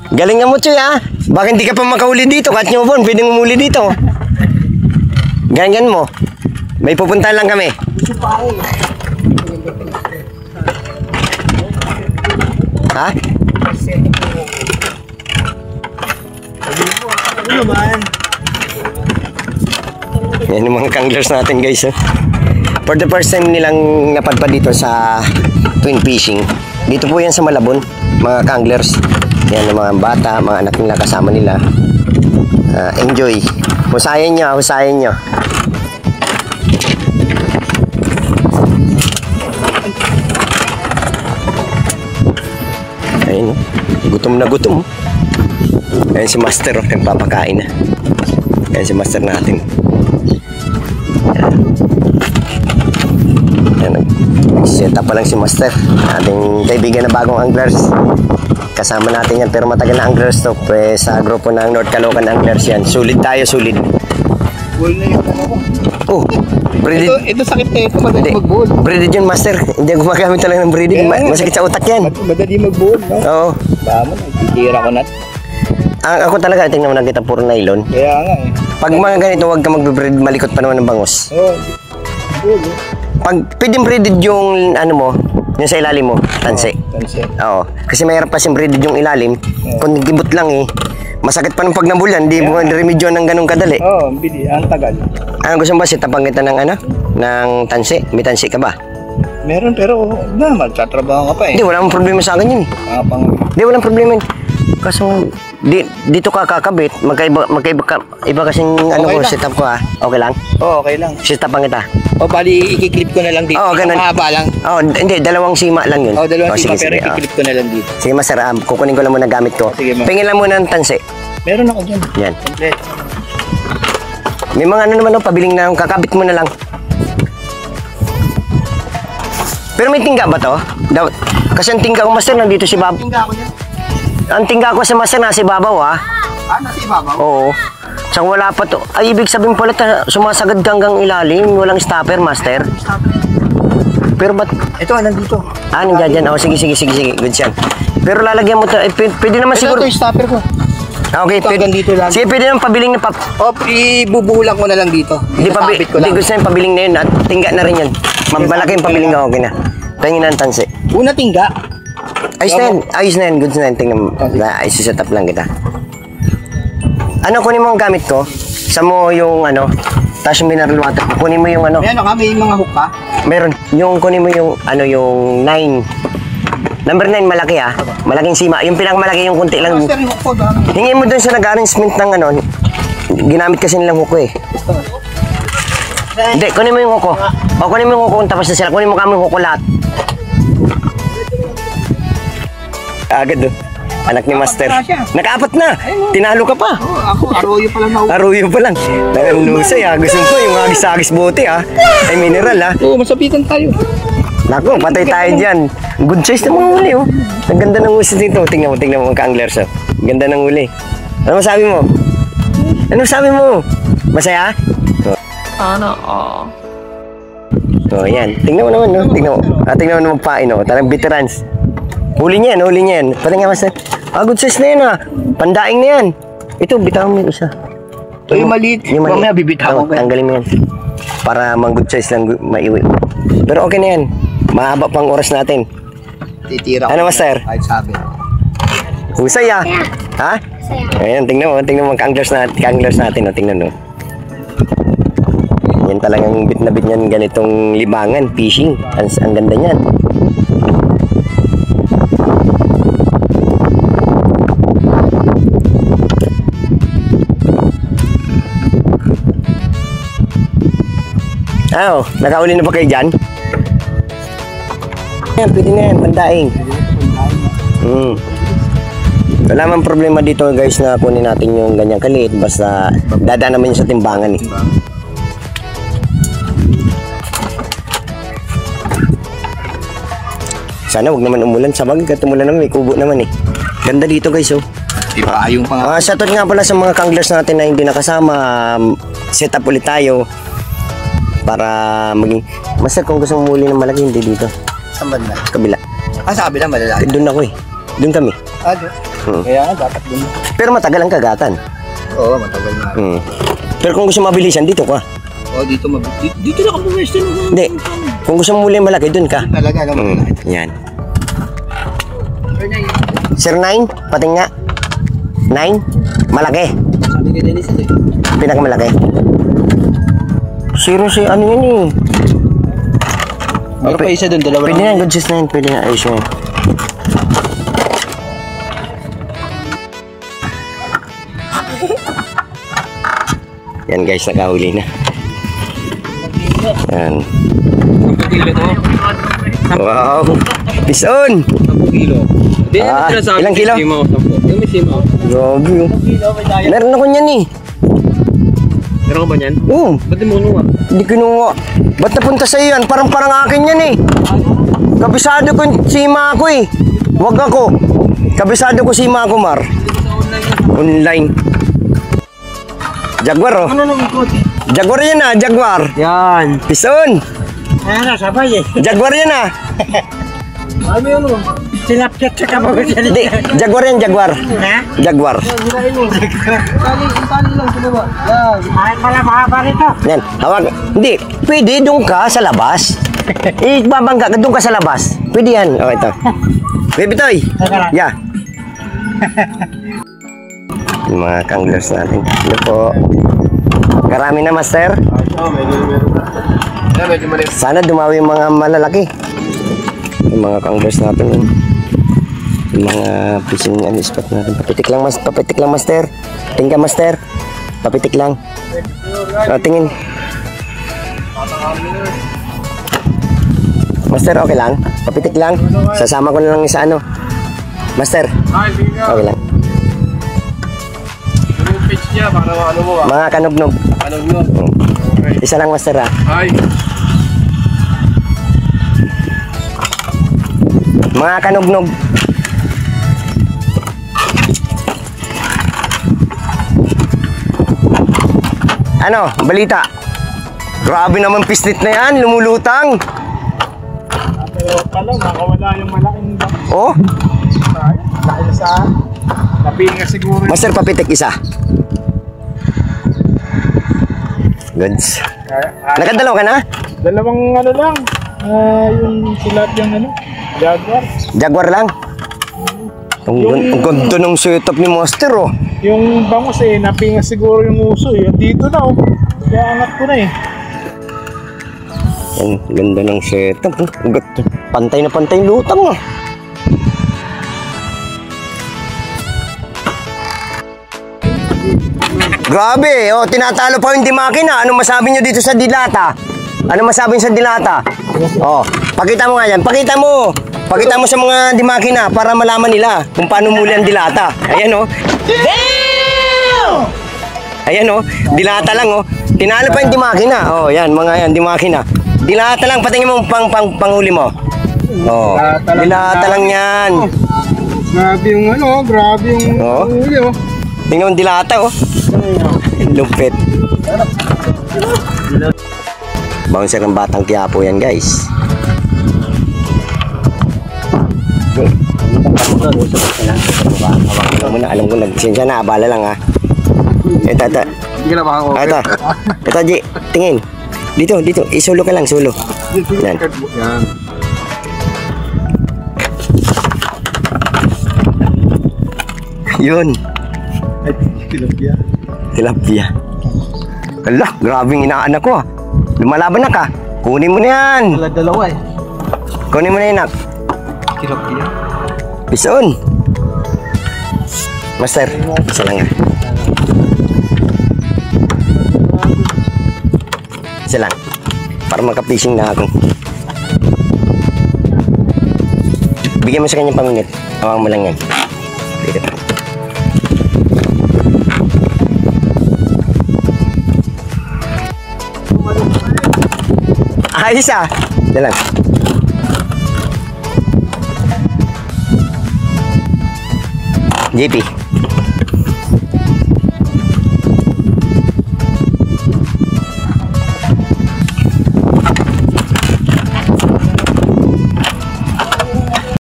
Galing nga mo, Choy, ha? Bakit hindi ka pa makahuli dito? Kahit nyo, Bon, pwedeng umuli dito. Ganyan mo. May pupunta lang kami. Ha? Ano naman? Yan yung mga kanglers natin, guys. For the first time nilang napadpad dito sa twin fishing. Dito po yan sa Malabon, mga kanglers. Yan yung mga bata, mga anak nila, kasama nila. Enjoy. Husayin nyo, husayin nyo. Ayun, gutom na gutom. Ayan si Master, nagpapakain na. Ayan si Master natin. Ayan, nag-set up pa lang si Master, ating kaibigan na bagong anglers. Kasama natin yan, pero matagal na anglers to. Sa grupo ng North Caloocan Anglers yan. Sulit tayo, sulit. Bull na yung ano ko. Oh, breeded. Ito sakit na ito, madali mag-bull. Breeded yun, Master. Hindi ako gumagamit talaga ng breeded. Masakit sa utak yan. Madali mag-bull, no? Oo. Tama na, titira ko na. Ako talaga, tingnan mo na kita, puro nylon. Kaya nga eh. Pag mga ganito, huwag ka mag-breed, malikot pa naman ng bangos. Oo. Bull, eh. Pag pwedeng breeded yung ano mo, yung sa ilalim mo, tansi. Tansi. Oo. Kasi mayroon pa siyang breeded yung ilalim. Kung gibot lang eh, masakit pa ng pag nabulan, hindi mo remedyo ng ganun kadali. Oo, bili. Ang tagal. Ano gusto mo ba, sitapang kita ng ano? Ng tansi? May tansi ka ba? Meron pero na, magtatrabaho ka pa eh. Hindi, wala mong problema sa akin yun eh. Hindi, walang problema yun. Kaso, dito ka kakabit, iba kasing ano ko, lang. setup ko ha. Okay lang? Oo, okay lang. Sitapang kita. O bali, ikiklip ko na lang dito. Oo, ganun. Mahaba lang. Oo, hindi, dalawang sima lang yun. Oo, dalawang sige, sima pero sige, ikiklip ko na lang dito. Sige, Master, kukunin ko lang muna gamit ko. Sige, ma. Pingin lang muna ng tansi. Meron ako dyan. Yan. Complete. May mga ano naman, pabiling na kakabit mo na lang. Pero may tingga ba to? Kasi ang tingga ko, Master, nandito si Babaw. Tingga ako dyan. Ang tingga ko sa Master, nasa Babaw, ha? Nasa ibabaw? Oo. Tsaka wala pa to. Ay, ibig sabihin pala, sumasagad ka hanggang ilalim. Walang stopper, Master. Pero ba't? Ito, nandito. Nandiyan dyan. Sige. Good yan. Pero lalagyan mo to. Pwede naman siguro. Ito yung stopper ko. Okay, Ito, pwede. dito lang. Sige, pwede naman pabiling na O, ibubuhulan ko na lang dito. Hindi Itatapit ko lang. gusto na yung pabiling na yun. At tingga na rin yun. Malaki yung pabiling na, okay na. Tingin na ang tansi. Una tingga. Ayos na yan. Good na yan. Tingnan mo. Isuset up lang kita. Ano, kunin mo ang gamit ko? Sa mo yung ano, tapos yung mineral water. Kunin mo yung ano. Ayan, may mga hook pa. Meron. Yung kunin mo yung ano, yung 9. Number 9, malaki ha. Malaking sima. Yung pinakamalaki, yung kunti lang. Master, yung hook ko dami. Hingin mo dun sa nag-arrangement ng ano. Ginamit kasi nilang hook ko eh. Hindi, kunin mo yung hook ko. O, kunin mo yung hook ko tapos na sila. Kunin mo kami yung hook ko lahat. Agad do. Anak ni Master. Nakaapat na. Tinalo ka pa. Oo, ako, aroyo pa lang na hook. Aruyo pa lang. Nanganusay ha. Gusto ko yung agis-agis bote ha. Ay mineral ha. Oo, masabitan tayo. Naku, patay tayo dyan. Good choice na mga huli, oh. Ang ganda ng uso dito. Tingnan mo ka-anglers, oh. Ganda ng huli. Ano masabi mo? Ano masabi mo? Masaya? Sana Oh, yan. Tingnan mo naman, no? Tingnan mo. Tingnan mo naman pain, oh. Tarang veterans. Huli niya yan. Pati nga, Master. Good size na yan, ah. Pandaing na yan. Ito, bitawan mo yung isa. Ito yung maliit. Mamaya bibitawan ko yan. Tanggalin mo yan. Para good size lang maiwi. Pero okay na yan. Mahaba pang oras natin. Titira ko. Ano, Master? Kahit sabi. Husay ah. Ha? Ayan, tingnan mo ka-anglers natin, oh. Tingnan mo. Yan talagang bit na bit niyan ganitong libangan, fishing. Ang ganda niyan. Nakauli na ba kayo dyan? Yan, pwede na yan, pandaing. Wala man problema dito guys na kunin natin yung ganyang kaliit. Basta dadaan naman yun sa timbangan eh. Sana wag naman umulan. Sa bagay kahit umulan naman, may kubo naman eh. Ganda dito guys oh. Diba, yung pang... Shoutout nga pala sa mga kanglers natin na hindi nakasama. Set up ulit tayo. Para maging... Master, kung gusto mong muli ng malaki, hindi dito. Saan ba na? Sa kabila. Sabi lang, malalaki. Doon ako eh. Doon kami. Doon. Kaya nga, dapat dun. Pero matagal ang kagatan. Oo, matagal na. Pero kung gusto mabilisan, dito ka. Oo, dito dito na ka pumwesto. Hindi. Kung gusto mo muli malaki, dun ka. Talaga, alam mo. Yan. Sir 9, pating nga. 9, malaki. Sabi ka Dennis, Pinakamalaki. Zero si ano yun eh. Meron pa isa dun, dalawa Pwede na, good sis na yun. Pwede na, ayos yun. Yan guys, nakahuli na. Yan. 10 kilo to. Wow! Pison! 10 kilo. Ilang kilo? Yung may simo. Grabe oh. Meron ako niyan eh. Meron ka ba niyan? Oo. Ba't di mo kinuha? Hindi kinuha. Ba't napunta sa'yo yan? Parang akin yan eh. Kabisado ko yung sima ko eh. Wag ako. Kabisado ko sima ko, Mar. Online. Jaguar oh. Ano nang ikot? Jaguar yan ah, Jaguar. Yan. Pison. Ayan na, sabay eh. Jaguar yan ah. Ano yun o? Sinapchat sa kabagot yan. Hindi, Jaguar yan, Jaguar. Ha? Jaguar. Hirain mo. Tali lang sila ba? Yan. Ay, pala mahaba rito. Yan, hawag. Hindi, pwede doon ka sa labas. Ibabangga ka doon ka sa labas. Pwede yan. Oh, ito. Baby Toy. Yeah. Yung mga kanglers natin. Ano po? Karami na, Master. Sana dumawi yung mga malalaki. Yung mga kanglers natin yun. Yung mga fishing spot natin. Papitik lang, Master. Tingin ka, Master. Papitik lang. O, tingin. Master, okay lang? Papitik lang. Sasama ko na lang sa ano. Master. Okay lang. Pitch niya para ano mo ba? Mga kanugnog. Kanugnog. Isa lang, Master ha. Ay. Mga kanugnog. Ano, balita? Grabe naman pislit na yan, lumulutang. Pero pala, makawala yung malaking Oh, dahil sa napinga siguro. Master, papitik isa. Goods. Nakadalaw ka na? Dalawang ano lang. Yung silat yung ano, Jaguar. Jaguar lang. Ang ganda ng setup ni Master oh. Yung bangos eh, napinga siguro yung uso eh. Dito na oh. Kaya angat ko na eh. Ang ganda ng setup. Ang ganda. Pantay na pantay yung lutang oh. Grabe, oh, tinatalo pa yung Dimakina. Ano masabi nyo dito sa dilata? Ano masabi nyo sa dilata? Oh, pakita mo nga yan. Pakita mo. Pakita mo sa mga Dimakina para malaman nila kung paano muli ang dilata. Ayan oh. Damn! Ayan oh, dilata lang oh. Tinalo pa yung Dimakina. Oh, yan, mga yan, Dimakina. Dilata lang, patingin mo panghuli mo. Oh, dilata lang yan. Grabe yung ano, grabe yung huli oh. Tingnan mo dilata oh. Lupit. Bouncer ng Batang Quiapo yan guys. Hawakan mo na, alam ko nagsensya na, abala lang ha. Ito. Hindi ka na makaka-open. Ito G, tingin. Dito, isulo ka lang, sulo. Yan. Yan. Yun. Tilapia. Tilapia. Hala, grabing inaanak ko ah. Lumalaban na ka. Kunin mo na yan. Dalawa eh. Kunin mo na yan, nak. Tilapia. Pison. Master, isa lang yan. Isa lang. Para magka-fishing na ako. Bigyan mo sa kanya paminit. Hawak mo lang yan. Dito pa. Ayos ah. Yan lang. JP.